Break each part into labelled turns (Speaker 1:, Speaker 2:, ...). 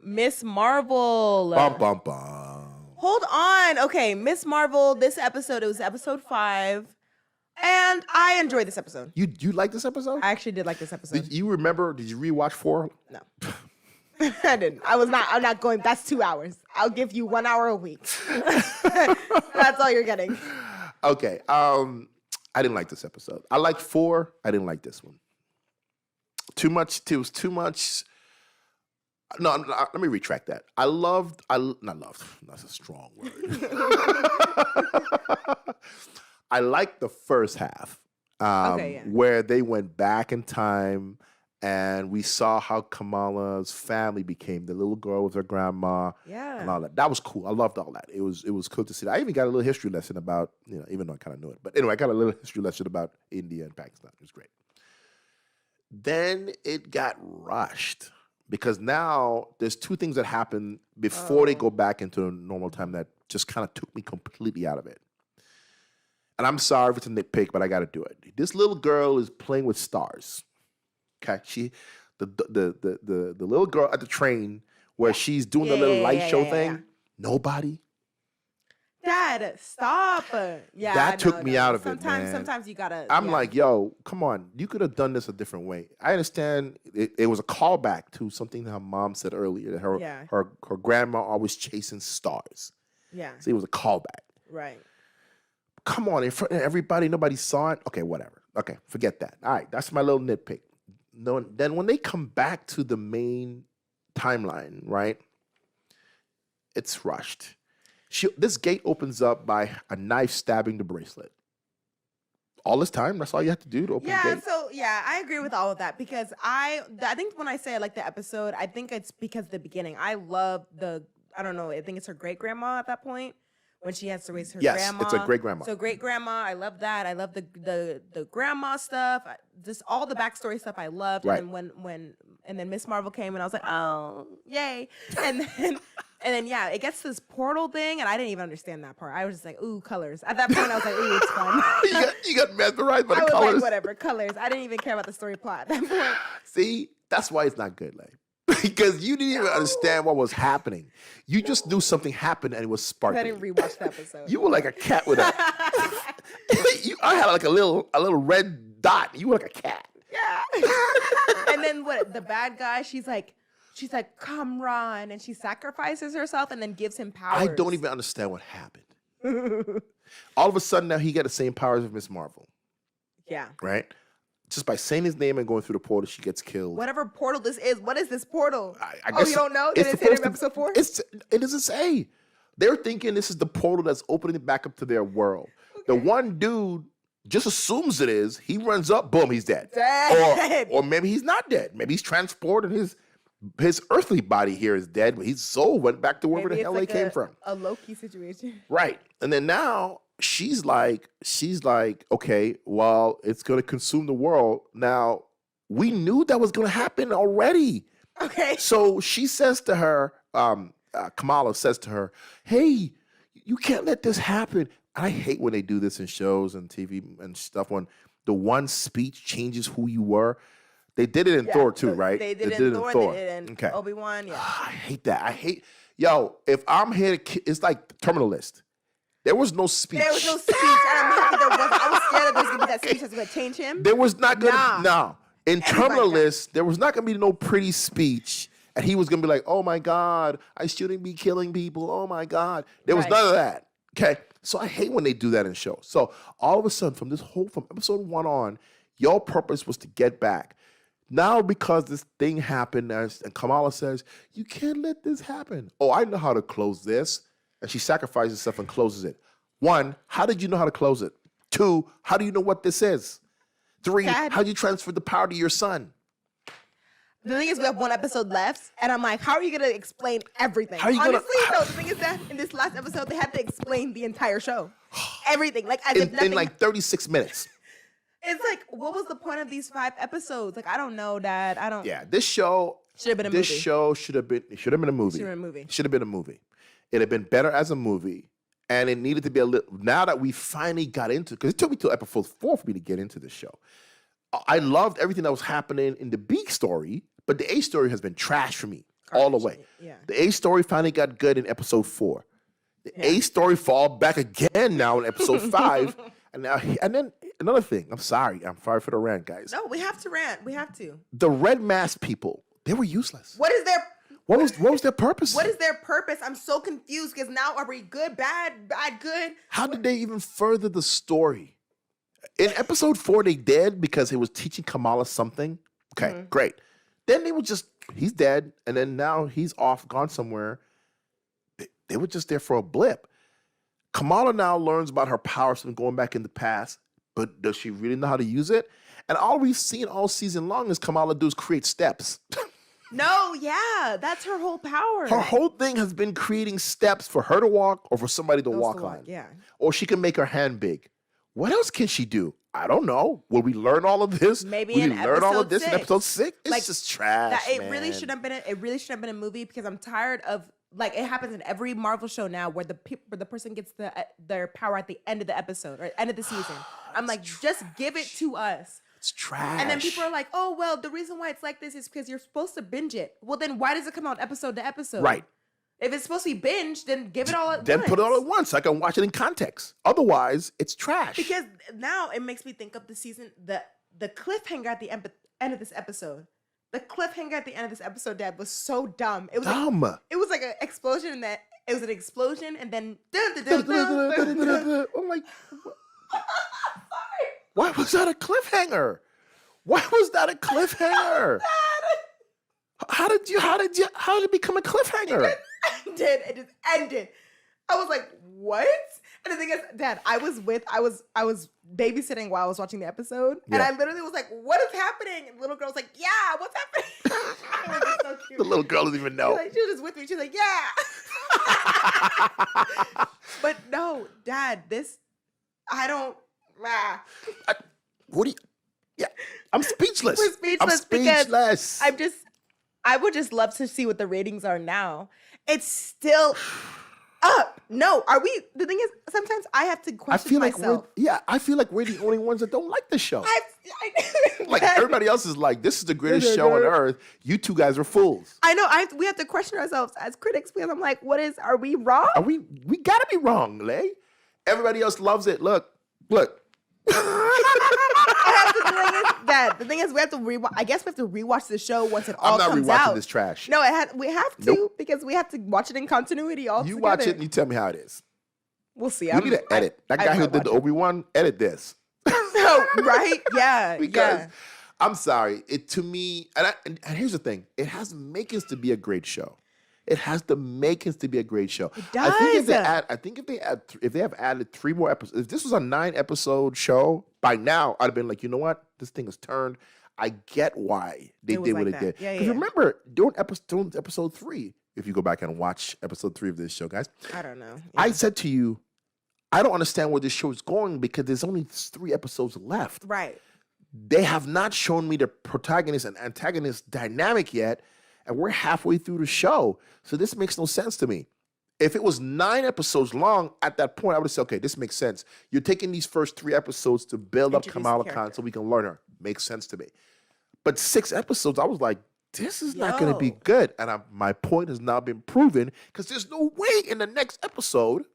Speaker 1: Miss Marvel.
Speaker 2: Bum, bum, bum.
Speaker 1: Hold on. Okay, Miss Marvel, this episode, it was episode 5. And I enjoyed this episode.
Speaker 2: You like this episode?
Speaker 1: I actually did like this episode.
Speaker 2: Did you rewatch 4?
Speaker 1: No. I didn't. I'm not going. That's 2 hours. I'll give you 1 hour a week. That's all you're getting.
Speaker 2: Okay. I didn't like this episode. I liked 4. I didn't like this one. Too much. It was too much. No, let me retract that. Not loved. That's a strong word. I liked the first half. Where they went back in time and we saw how Kamala's family became, the little girl with her grandma, and all that. That was cool. I loved all that. It was cool to see that. I even got a little history lesson about, even though I kind of knew it, but anyway, I got a little history lesson about India and Pakistan. It was great. Then it got rushed because now there's 2 things that happen before they go back into normal time that just kind of took me completely out of it. And I'm sorry if it's a nitpick, but I got to do it. This little girl is playing with stars. Okay, the little girl at the train where she's doing the little light show thing. Nobody.
Speaker 1: Dad, stop. Yeah,
Speaker 2: that took me out of it, man.
Speaker 1: Sometimes you gotta.
Speaker 2: I'm like, yo, come on. You could have done this a different way. I understand it was a callback to something her mom said earlier. That her grandma always chasing stars.
Speaker 1: Yeah.
Speaker 2: So it was a callback.
Speaker 1: Right.
Speaker 2: Come on, in front of everybody, nobody saw it. Okay, whatever. Okay, forget that. All right, that's my little nitpick. No, then when they come back to the main timeline, right? It's rushed. This gate opens up by a knife stabbing the bracelet. All this time, that's all you have to do to open the gate?
Speaker 1: I agree with all of that because I think when I say I like the episode, I think it's because the beginning. I love I think it's her great-grandma at that point. When she has to raise her grandma.
Speaker 2: Yes, it's a great-grandma.
Speaker 1: So great-grandma, I love that. I love the grandma stuff. Just all the backstory stuff I loved.
Speaker 2: Right.
Speaker 1: And then Miss Marvel came and I was like, oh, yay. And then it gets to this portal thing and I didn't even understand that part. I was just like, ooh, colors. At that point I was like, ooh, it's fun.
Speaker 2: you got mesmerized by the colors.
Speaker 1: I was like, whatever, colors. I didn't even care about the story plot at that point.
Speaker 2: See, that's why it's not good, like. Because you didn't even understand what was happening. You just knew something happened and it was sparkling.
Speaker 1: I didn't rewatch the episode.
Speaker 2: You were like a cat with a... I had like a little red dot. You were like a cat.
Speaker 1: Yeah. And then the bad guy, she's like, come run. And she sacrifices herself and then gives him powers.
Speaker 2: I don't even understand what happened. All of a sudden now he got the same powers as Miss Marvel.
Speaker 1: Yeah.
Speaker 2: Right? Just by saying his name and going through the portal, she gets killed.
Speaker 1: Whatever portal this is, what is this portal?
Speaker 2: I guess
Speaker 1: you don't know? Did it say it in episode 4?
Speaker 2: It doesn't say. They're thinking this is the portal that's opening it back up to their world. Okay. The one dude just assumes it is. He runs up, boom, he's dead. Or maybe he's not dead. Maybe he's transported his earthly body here is dead, but his soul went back to wherever the hell they came from.
Speaker 1: A Loki situation.
Speaker 2: Right. And then now she's like, okay, well, it's going to consume the world. Now, we knew that was going to happen already.
Speaker 1: Okay.
Speaker 2: So she says to her, Kamala says to her, hey, you can't let this happen. I hate when they do this in shows and TV and stuff when the one speech changes who you were. They did it in Thor too, right?
Speaker 1: They did it in Thor. They did it in Obi-Wan, yeah.
Speaker 2: I hate that. If I'm here, it's like Terminal List. There was no speech.
Speaker 1: There was no speech, and I'm happy there wasn't. I was scared that there was going to be that speech that's going to change him.
Speaker 2: There was not going to, no. In Terminal List, there was not going to be no pretty speech, and he was going to be like, oh my God, I shouldn't be killing people, oh my God. There was none of that, okay? So I hate when they do that in shows. So all of a sudden, from episode 1 on, your purpose was to get back. Now, because this thing happened, and Kamala says, you can't let this happen. Oh, I know how to close this. And she sacrifices herself and closes it. 1, how did you know how to close it? 2, how do you know what this is? 3, how did you transfer the power to your son?
Speaker 1: The thing is, we have 1 episode left, and I'm like, how are you going to explain everything?
Speaker 2: Honestly,
Speaker 1: the thing is that in this last episode, they had to explain the entire show. Everything. Like, as if nothing...
Speaker 2: In like 36 minutes.
Speaker 1: It's like, what was the point of these 5 episodes? Like, I don't know, Dad. I don't...
Speaker 2: Yeah, this show...
Speaker 1: Should have been a movie.
Speaker 2: This show should have been a movie. Should have been a movie. Should have been a movie. It'd have been better as a movie, and it needed to be a little... Now that we finally got into... Because it took me till episode 4 for me to get into this show. I loved everything that was happening in the B story, but the A story has been trash for me. all the way.
Speaker 1: Yeah.
Speaker 2: The A story finally got good in episode 4. The A story fall back again now in episode 5. And then another thing. I'm sorry for the rant, guys.
Speaker 1: No, we have to rant. We have to.
Speaker 2: The red mask people, they were useless.
Speaker 1: What is their
Speaker 2: What was their purpose?
Speaker 1: What is their purpose? I'm so confused because now are we good, bad, good?
Speaker 2: How did they even further the story? In episode 4, they did because he was teaching Kamala something. Okay, great. Then they were just, he's dead, and then now he's off, gone somewhere. They were just there for a blip. Kamala now learns about her powers from going back in the past, but does she really know how to use it? And all we've seen all season long is Kamala do is create steps.
Speaker 1: No, yeah, that's her whole power.
Speaker 2: Her whole thing has been creating steps for her to walk or for somebody to walk on.
Speaker 1: Yeah.
Speaker 2: Or she can make her hand big. What else can she do? I don't know. Will we learn all of this?
Speaker 1: Maybe
Speaker 2: Will
Speaker 1: in
Speaker 2: we learn all of this
Speaker 1: 6.
Speaker 2: in episode 6? It's
Speaker 1: Like,
Speaker 2: just trash.
Speaker 1: It really should have been. It really should have been a movie because I'm tired of like it happens in every Marvel show now where the person gets their power at the end of the episode or end of the season. I'm like, just give it to us.
Speaker 2: It's trash.
Speaker 1: And then people are like, oh well, the reason why it's like this is because you're supposed to binge it. Well, then why does it come out episode to episode?
Speaker 2: Right.
Speaker 1: If it's supposed to be binged, then give it all at once.
Speaker 2: Then put it all at once so I can watch it in context. Otherwise, it's trash.
Speaker 1: Because now it makes me think of the season, the cliffhanger at the end of this episode. The cliffhanger at the end of this episode, Dad, was so dumb. It was
Speaker 2: dumb.
Speaker 1: Like, it was like an explosion, and then it was an explosion, and then.
Speaker 2: I'm like, why was that a cliffhanger? Why was that a cliffhanger? How did it become a cliffhanger?
Speaker 1: It just ended. I was like, what? And the thing is, Dad, I was babysitting while I was watching the episode, and I literally was like, what is happening? And the little girl was like, yeah, what's happening? It was just so cute.
Speaker 2: The little girl doesn't even know.
Speaker 1: She was just with me. She's like, yeah. But no, Dad,
Speaker 2: I'm speechless.
Speaker 1: We're speechless.
Speaker 2: I'm speechless.
Speaker 1: Because I would just love to see what the ratings are now. It's still up. No, are we? The thing is, sometimes I have to question myself.
Speaker 2: I feel like we're the only ones that don't like the show. Like
Speaker 1: Dad,
Speaker 2: everybody else is like, this is the greatest show on earth. You two guys are fools.
Speaker 1: I know. We have to question ourselves as critics because I'm like, are we wrong?
Speaker 2: We gotta be wrong, Lay. Everybody else loves it. Look. The thing is, we have to rewatch. I guess we have to rewatch the show once it all comes out. I'm not rewatching this trash.
Speaker 1: No, we have to because we have to watch it in continuity all together.
Speaker 2: You watch it and you tell me how it is.
Speaker 1: We'll see.
Speaker 2: We need to edit. That guy who did the Obi-Wan, edit this.
Speaker 1: No, right? Yeah.
Speaker 2: Because I'm sorry. To me, and here's the thing. It has the makings to be a great show. It has the makings to be a great show.
Speaker 1: It does.
Speaker 2: If they have added 3 more episodes, if this was a 9-episode show, by now I'd have been like, you know what? This thing is turned. I get why they did what they did. Because remember, during episode 3, if you go back and watch episode 3 of this show, guys.
Speaker 1: I don't know. Yeah.
Speaker 2: I said to you, I don't understand where this show is going because there's only 3 episodes left.
Speaker 1: Right.
Speaker 2: They have not shown me the protagonist and antagonist dynamic yet. And we're halfway through the show. So this makes no sense to me. If it was 9 episodes long, at that point, I would have said, okay, this makes sense. You're taking these first 3 episodes to build up Kamala Khan so we can learn her. Makes sense to me. But 6 episodes, I was like, this is not going to be good. And my point has now been proven because there's no way in the next episode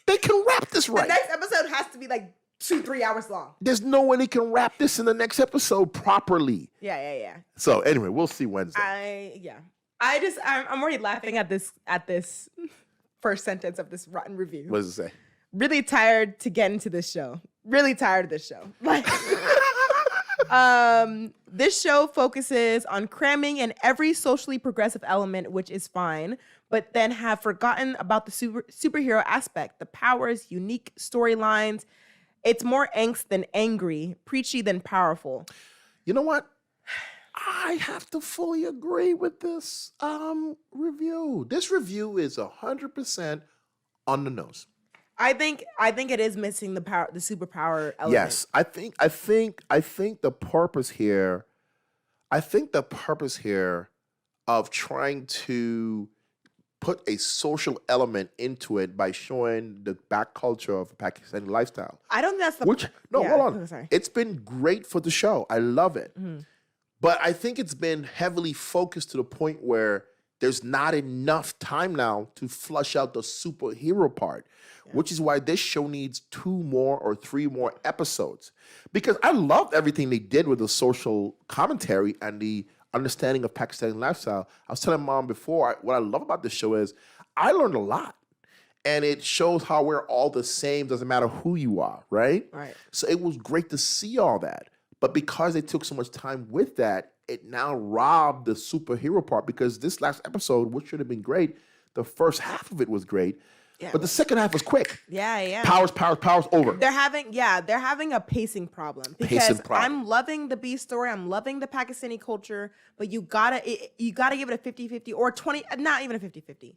Speaker 2: they can wrap this right.
Speaker 1: The next episode has to be like 2-3 hours long.
Speaker 2: There's no way they can wrap this in the next episode properly.
Speaker 1: Yeah.
Speaker 2: So anyway, we'll see Wednesday.
Speaker 1: I'm already laughing at this first sentence of this rotten review.
Speaker 2: What does it say?
Speaker 1: Really tired to get into this show. Really tired of this show. Like, this show focuses on cramming in every socially progressive element, which is fine, but then have forgotten about the superhero aspect, the powers, unique storylines. It's more angst than angry, preachy than powerful.
Speaker 2: You know what? I have to fully agree with this review. This review is 100% on the nose.
Speaker 1: I think it is missing the superpower element.
Speaker 2: Yes, I think the purpose here. I think the purpose here of trying to put a social element into it by showing the back culture of Pakistani lifestyle.
Speaker 1: I don't think that's the...
Speaker 2: Hold on. Sorry. It's been great for the show. I love it. Mm-hmm. But I think it's been heavily focused to the point where there's not enough time now to flush out the superhero part, which is why this show needs 2 more or 3 more episodes. Because I loved everything they did with the social commentary and the understanding of Pakistani lifestyle. I was telling Mom before, what I love about this show is I learned a lot. And it shows how we're all the same, doesn't matter who you are, right?
Speaker 1: Right.
Speaker 2: So it was great to see all that. But because they took so much time with that, it now robbed the superhero part, because this last episode, which should have been great, the first half of it was great. Yeah, but the second half was quick.
Speaker 1: Yeah.
Speaker 2: Powers, over.
Speaker 1: They're having a pacing problem, because I'm loving the B story. I'm loving the Pakistani culture, but you gotta give it a 50-50 or 20, not even a 50-50.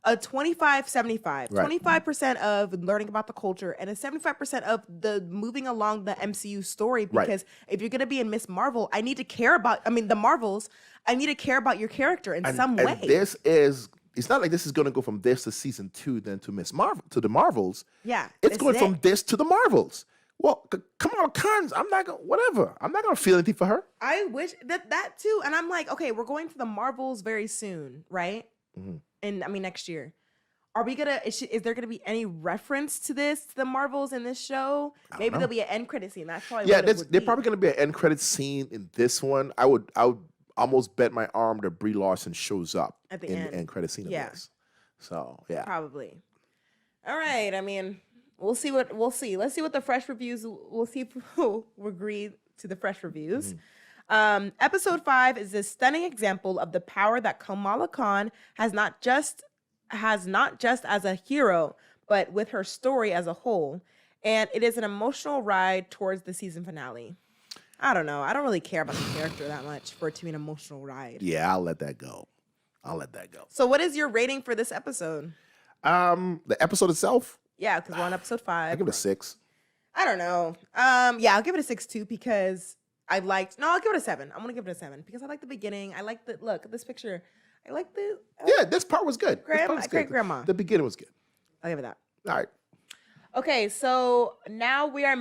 Speaker 1: A 25-75. Right. 25% of learning about the culture and a 75% of the moving along the MCU story. Because if you're gonna be in Miss Marvel, I need to care about, the Marvels, I need to care about your character in some way.
Speaker 2: It's not like this is going to go from this to season 2, then to Miss Marvel, to the Marvels.
Speaker 1: Yeah.
Speaker 2: It's going from this to the Marvels. Well, Kamala Khan's, I'm not going to feel anything for her.
Speaker 1: I wish that too. And I'm like, okay, we're going to the Marvels very soon, right? Mm-hmm. And next year. Are we going to, is there going to be any reference to the Marvels in this show? Maybe there'll be an end credit scene. That's probably what it would be.
Speaker 2: There's probably going to be an end credit scene in this one. I would almost bet my arm that Brie Larson shows up
Speaker 1: at the
Speaker 2: end credit scene of this. So yeah,
Speaker 1: probably. All right. We'll see. Let's see what the fresh reviews. We'll see if we'll agree to the fresh reviews. Mm-hmm. Episode 5 is a stunning example of the power that Kamala Khan has not just as a hero, but with her story as a whole, and it is an emotional ride towards the season finale. I don't know. I don't really care about the character that much for it to be an emotional ride.
Speaker 2: Yeah, I'll let that go.
Speaker 1: So what is your rating for this episode?
Speaker 2: The episode itself?
Speaker 1: Yeah, because we're on episode 5.
Speaker 2: I give it a 6.
Speaker 1: I don't know. Yeah, I'll give it a 6 too, because I'll give it a 7. I'm going to give it a 7 because I like the beginning. I like look at this picture. I like
Speaker 2: this part was good.
Speaker 1: Great grandma.
Speaker 2: The beginning was good.
Speaker 1: I'll give it that.
Speaker 2: All right.
Speaker 1: Okay, so now we are